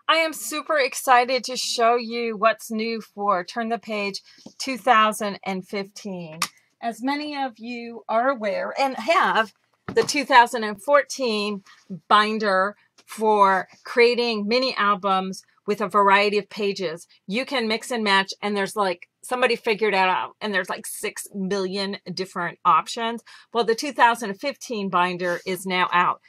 I am super excited to show you what's new for Turn the Page 2015. As many of you are aware and have the 2014 binder for creating mini albums with a variety of pages. You can mix and match, and there's like, somebody figured it out, and there's like 6 million different options. Well, the 2015 binder is now out.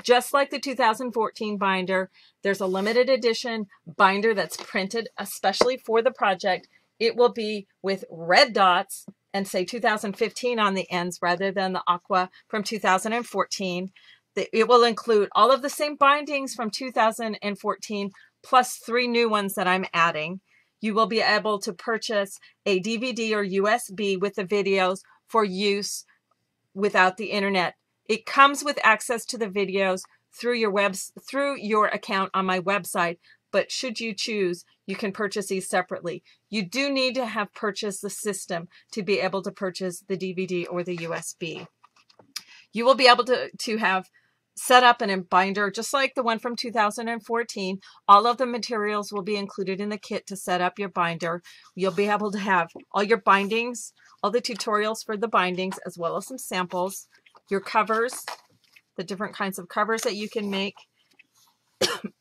Just like the 2014 binder, there's a limited edition binder that's printed especially for the project. It will be with red dots and say 2015 on the ends rather than the aqua from 2014. It will include all of the same bindings from 2014 plus 3 new ones that I'm adding. You will be able to purchase a DVD or USB with the videos for use without the internet. It comes with access to the videos through your account on my website, but should you choose, you can purchase these separately. You do need to have purchased the system to be able to purchase the DVD or the USB. You will be able to have set up a binder just like the one from 2014. All of the materials will be included in the kit to set up your binder. You'll be able to have all your bindings, all the tutorials for the bindings, as well as some samples, your covers, the different kinds of covers that you can make,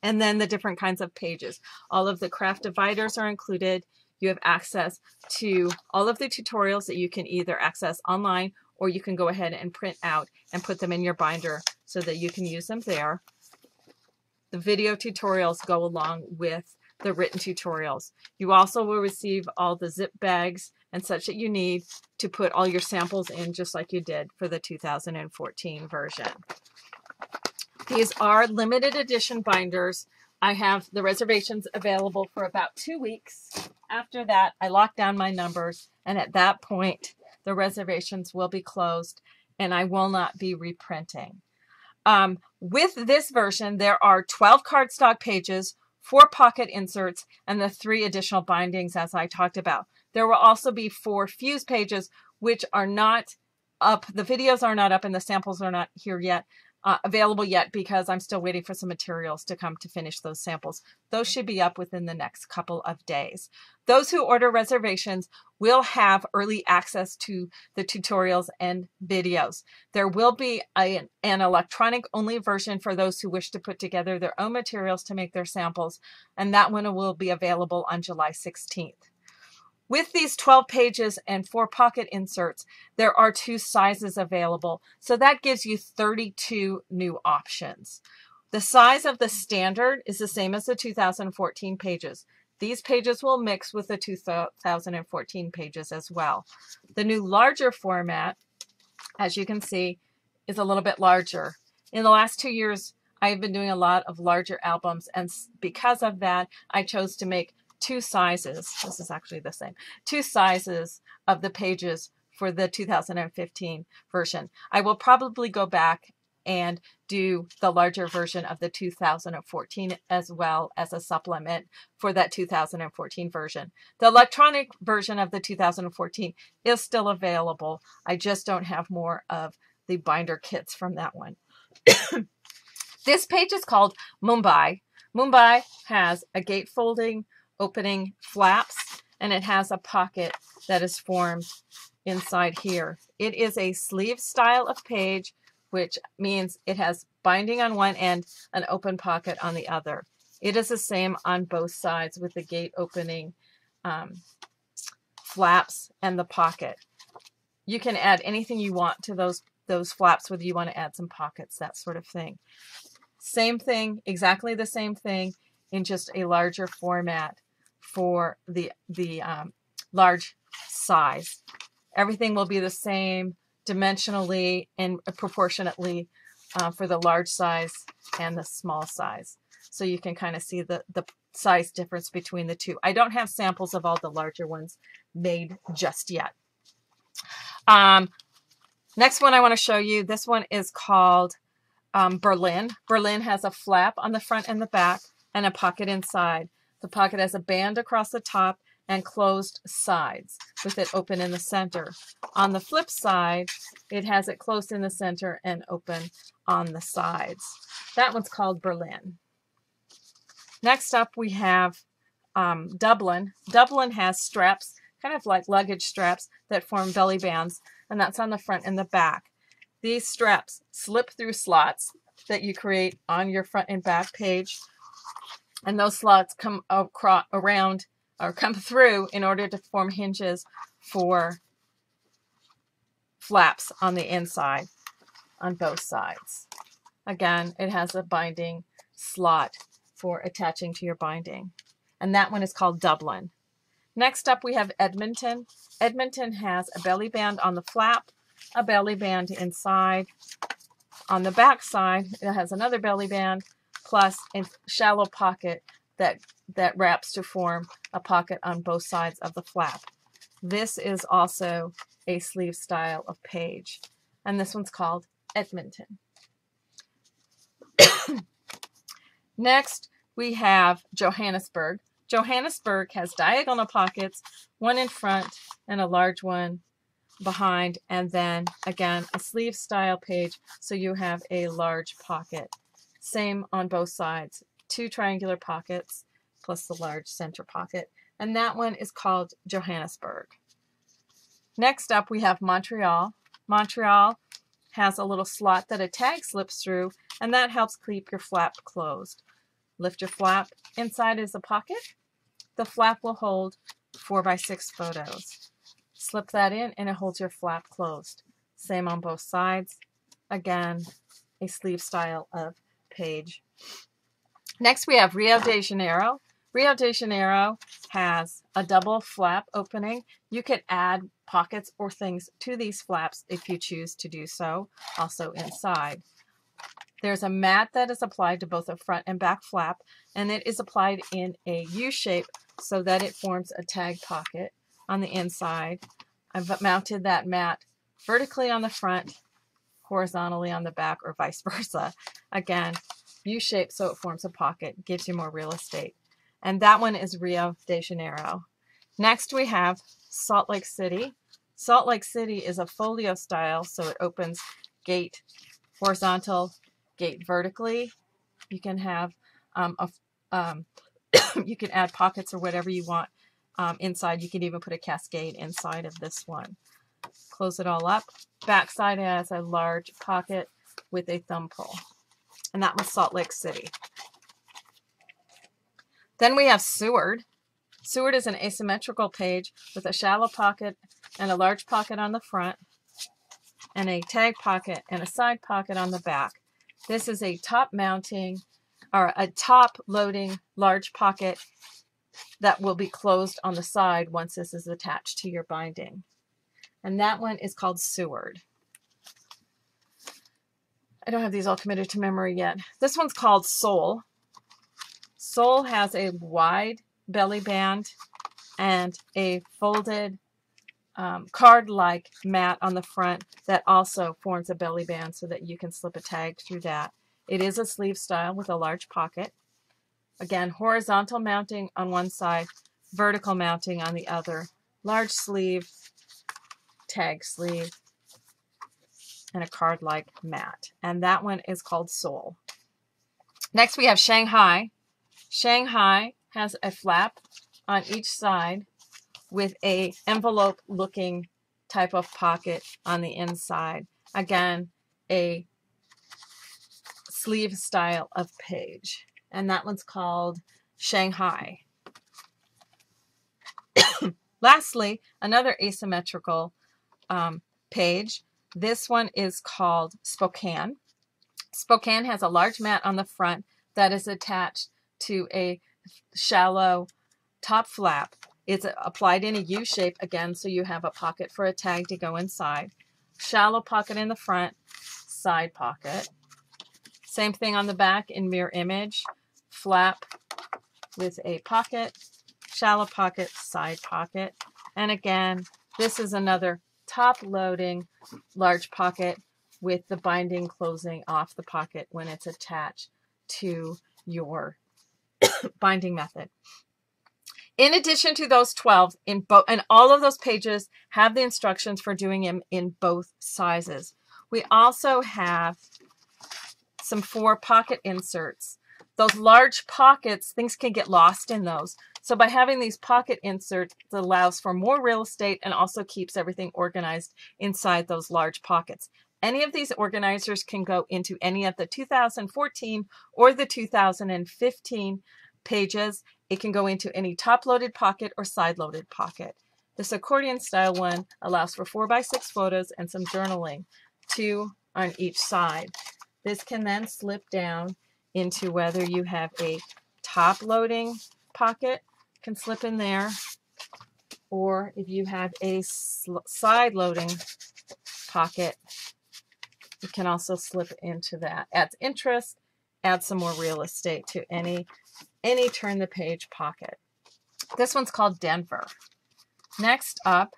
and then the different kinds of pages. All of the craft dividers are included. You have access to all of the tutorials that you can either access online or you can go ahead and print out and put them in your binder so that you can use them there. The video tutorials go along with the written tutorials. You also will receive all the zip bags and such that you need to put all your samples in, just like you did for the 2014 version. These are limited edition binders. I have the reservations available for about 2 weeks. After that, I lock down my numbers, and at that point, the reservations will be closed, and I will not be reprinting. With this version, there are 12 cardstock pages, 4 pocket inserts, and the 3 additional bindings as I talked about. There will also be 4 fuse pages, which are not up. The videos are not up and the samples are not here yet, available yet, because I'm still waiting for some materials to come to finish those samples. Those should be up within the next couple of days. Those who order reservations will have early access to the tutorials and videos. There will be an electronic only version for those who wish to put together their own materials to make their samples, and that one will be available on July 16th. With these 12 pages and 4 pocket inserts, there are 2 sizes available. So that gives you 32 new options. The size of the standard is the same as the 2014 pages. These pages will mix with the 2014 pages as well. The new larger format, as you can see, is a little bit larger. In the last 2 years, I've been doing a lot of larger albums, and because of that, I chose to make 2 sizes. This is actually the same. 2 sizes of the pages for the 2015 version. I will probably go back and do the larger version of the 2014 as well as a supplement for that 2014 version. The electronic version of the 2014 is still available. I just don't have more of the binder kits from that one. This page is called Mumbai. Mumbai has a gatefolding opening flaps, and it has a pocket that is formed inside here. It is a sleeve style of page, which means it has binding on one end, an open pocket on the other. It is the same on both sides with the gate opening flaps and the pocket. You can add anything you want to those flaps, whether you want to add some pockets, that sort of thing. Same thing, exactly the same thing, in just a larger format for the large size. Everything will be the same dimensionally and proportionately for the large size and the small size. So you can kind of see the size difference between the two. I don't have samples of all the larger ones made just yet. Next one I want to show you, this one is called Berlin. Berlin has a flap on the front and the back and a pocket inside. The pocket has a band across the top and closed sides with it open in the center. On the flip side, it has it closed in the center and open on the sides. That one's called Berlin. Next up we have Dublin. Dublin has straps, kind of like luggage straps that form belly bands, and that's on the front and the back. These straps slip through slots that you create on your front and back page, and those slots come around or come through in order to form hinges for flaps on the inside on both sides. Again, it has a binding slot for attaching to your binding, and that one is called Dublin. Next up we have Edmonton. Edmonton has a belly band on the flap, a belly band inside. On the back side, it has another belly band plus a shallow pocket that wraps to form a pocket on both sides of the flap. This is also a sleeve style of page, and this one's called Edmonton. Next, we have Johannesburg. Johannesburg has diagonal pockets, one in front and a large one behind, and then again a sleeve style page, so you have a large pocket. Same on both sides, 2 triangular pockets plus the large center pocket, and that one is called Johannesburg. Next up we have Montreal. Montreal has a little slot that a tag slips through, and that helps keep your flap closed. Lift your flap, inside is a pocket. The flap will hold 4x6 photos. Slip that in and it holds your flap closed. Same on both sides. Again, a sleeve style of page. Next we have Rio de Janeiro. Rio de Janeiro has a double flap opening. You could add pockets or things to these flaps if you choose to do so, also inside. There's a mat that is applied to both the front and back flap, and it is applied in a U shape so that it forms a tag pocket on the inside. I've mounted that mat vertically on the front, horizontally on the back, or vice versa. Again, U shape so it forms a pocket, gives you more real estate. And that one is Rio de Janeiro. Next we have Salt Lake City. Salt Lake City is a folio style, so it opens gate horizontal, gate vertically. You can have you can add pockets or whatever you want inside. You can even put a cascade inside of this one. Close it all up. Backside has a large pocket with a thumb pull, and that was Salt Lake City. Then we have Seward. Seward is an asymmetrical page with a shallow pocket and a large pocket on the front, and a tag pocket and a side pocket on the back. This is a top mounting or a top loading large pocket that will be closed on the side once this is attached to your binding. And that one is called Seward. I don't have these all committed to memory yet. This one's called Soul. Soul has a wide belly band and a folded card-like mat on the front that also forms a belly band so that you can slip a tag through that. It is a sleeve style with a large pocket. Again, horizontal mounting on one side, vertical mounting on the other. Large sleeve, tag sleeve, and a card-like mat. And that one is called Soul. Next we have Shanghai. Shanghai has a flap on each side with a envelope looking type of pocket on the inside. Again, a sleeve style of page, and that one's called Shanghai. Lastly, another asymmetrical page. This one is called Spokane. Spokane has a large mat on the front that is attached to a shallow top flap. It's applied in a U shape again, so you have a pocket for a tag to go inside. Shallow pocket in the front, side pocket. Same thing on the back in mirror image. Flap with a pocket, shallow pocket, side pocket. And again, this is another top loading large pocket with the binding closing off the pocket when it's attached to your binding method. In addition to those 12, and all of those pages have the instructions for doing them in both sizes. We also have some 4 pocket inserts. those large pockets, things can get lost in those. So by having these pocket inserts, it allows for more real estate and also keeps everything organized inside those large pockets. Any of these organizers can go into any of the 2014 or the 2015 pages. It can go into any top-loaded pocket or side-loaded pocket. This accordion style one allows for 4x6 photos and some journaling, 2 on each side. This can then slip down into whether you have a top-loading pocket, can slip in there, or if you have a side-loading pocket, it can also slip into that. Adds interest, adds some more real estate to any turn the page pocket. This one's called Denver. Next up,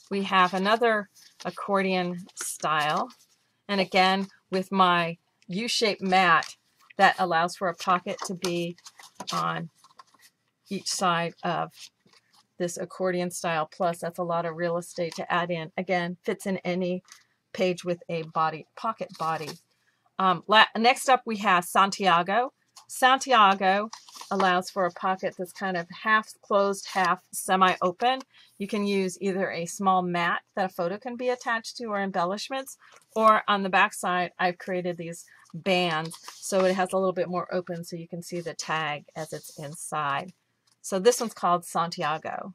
we have another accordion style, and again with my U-shaped mat that allows for a pocket to be on each side of this accordion style. Plus, that's a lot of real estate to add in. Again, fits in any page with a pocket body. Next up, we have Santiago. Santiago allows for a pocket that's kind of half closed, half semi-open. You can use either a small mat that a photo can be attached to or embellishments, or on the back side, I've created these bands so it has a little bit more open so you can see the tag as it's inside. So this one's called Santiago.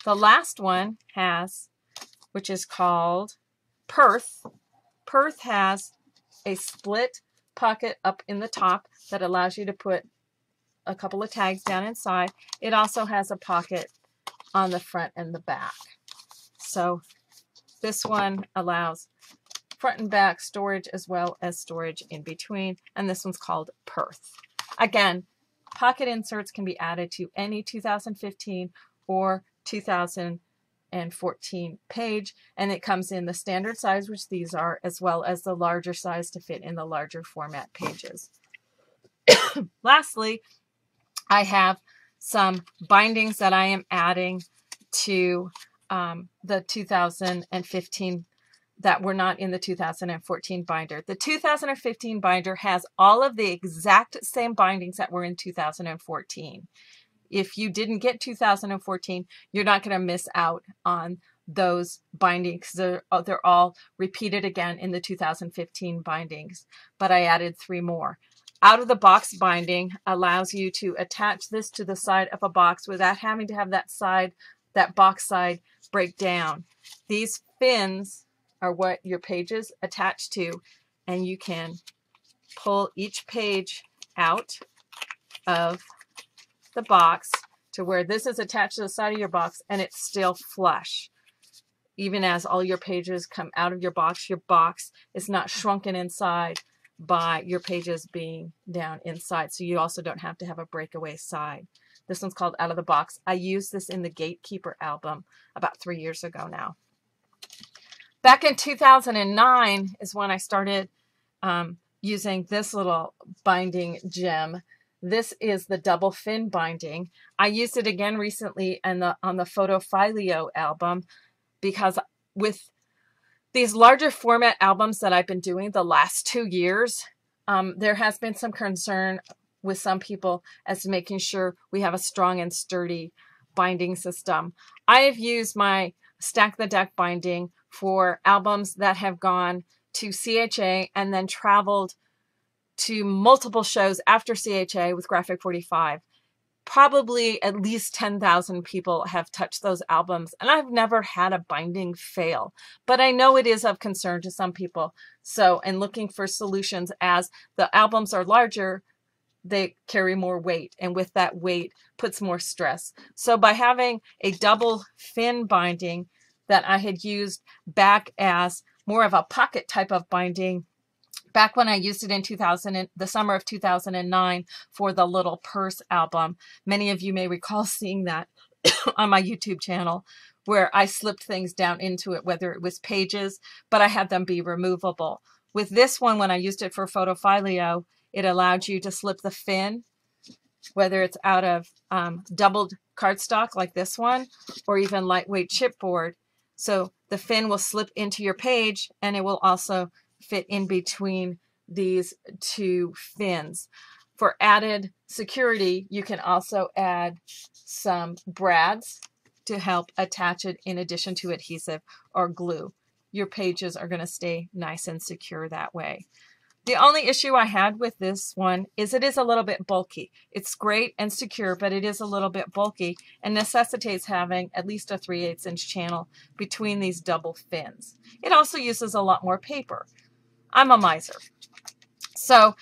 The last one which is called Perth. Perth has a split pocket up in the top that allows you to put a couple of tags down inside. It also has a pocket on the front and the back. So this one allows front and back storage as well as storage in between, and this one's called Perth. Again, pocket inserts can be added to any 2015 or 2014 page, and it comes in the standard size, which these are, as well as the larger size to fit in the larger format pages. Lastly, I have some bindings that I am adding to the 2015 that were not in the 2014 binder. The 2015 binder has all of the exact same bindings that were in 2014. If you didn't get 2014, you're not going to miss out on those bindings. They're all repeated again in the 2015 bindings, but I added 3 more. Out of the box binding allows you to attach this to the side of a box without having to have that box side break down. These fins are what your pages attach to, and you can pull each page out of the box to where this is attached to the side of your box and it's still flush. Even as all your pages come out of your box is not shrunken inside by your pages being down inside. So you also don't have to have a breakaway side. This one's called Out of the Box. I used this in the Gatekeeper album about 3 years ago now. Back in 2009 is when I started using this little binding gem. This is the double fin binding. I used it again recently on the Photofolio album, because with these larger format albums that I've been doing the last 2 years, there has been some concern with some people as to making sure we have a strong and sturdy binding system. I have used my Stack the Deck binding for albums that have gone to CHA and then traveled to multiple shows after CHA with Graphic 45. Probably at least 10,000 people have touched those albums, and I've never had a binding fail. But I know it is of concern to some people. So, and looking for solutions, as the albums are larger, they carry more weight, and with that weight puts more stress. So by having a double fin binding that I had used back as more of a pocket type of binding, back when I used it in the summer of 2009 for the Little Purse album. Many of you may recall seeing that on my YouTube channel, where I slipped things down into it, whether it was pages, but I had them be removable. With this one, when I used it for Photofolio, it allowed you to slip the fin, whether it's out of doubled cardstock like this one, or even lightweight chipboard. So the fin will slip into your page, and it will also fit in between these 2 fins. for added security, you can also add some brads to help attach it in addition to adhesive or glue. Your pages are going to stay nice and secure that way. The only issue I had with this one is it is a little bit bulky. It's great and secure, but it is a little bit bulky and necessitates having at least a 3/8 inch channel between these double fins. It also uses a lot more paper. I'm a miser. So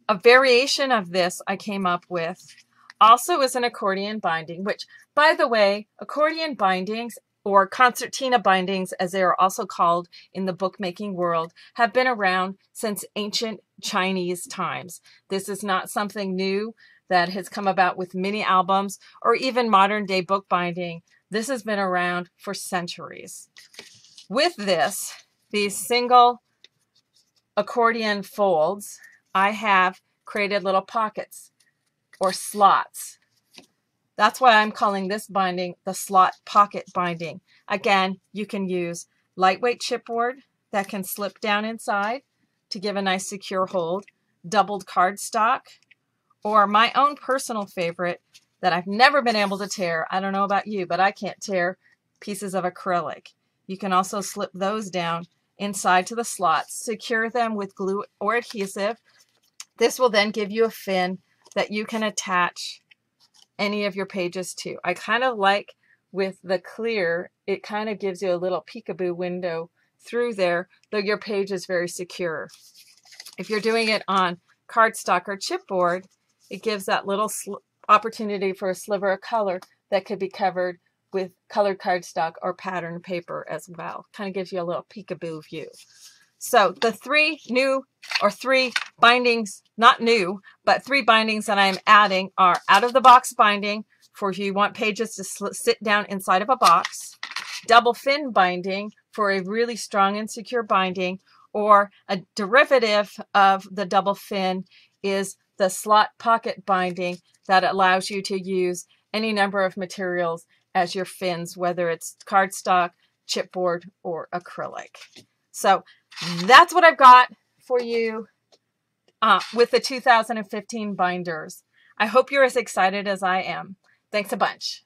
a variation of this I came up with also is an accordion binding, which, by the way, accordion bindings, or concertina bindings as they are also called in the bookmaking world, have been around since ancient Chinese times. This is not something new that has come about with mini albums or even modern day bookbinding. This has been around for centuries. With this, these single accordion folds, I have created little pockets or slots. That's why I'm calling this binding the slot pocket binding. Again, you can use lightweight chipboard that can slip down inside to give a nice secure hold, doubled cardstock, or my own personal favorite that I've never been able to tear. I don't know about you, but I can't tear pieces of acrylic. You can also slip those down inside to the slots, secure them with glue or adhesive. This will then give you a fin that you can attach any of your pages to. I kind of like with the clear, it kind of gives you a little peekaboo window through there, though your page is very secure. If you're doing it on cardstock or chipboard, it gives that little opportunity for a sliver of color that could be covered with colored cardstock or patterned paper as well. Kind of gives you a little peekaboo view. So the three bindings, not new, but 3 bindings that I'm adding are out of the box binding for if you want pages to sit down inside of a box, double fin binding for a really strong and secure binding, or a derivative of the double fin is the slot pocket binding that allows you to use any number of materials as your fins, whether it's cardstock, chipboard, or acrylic. So that's what I've got for you with the 2015 binders. I hope you're as excited as I am. Thanks a bunch.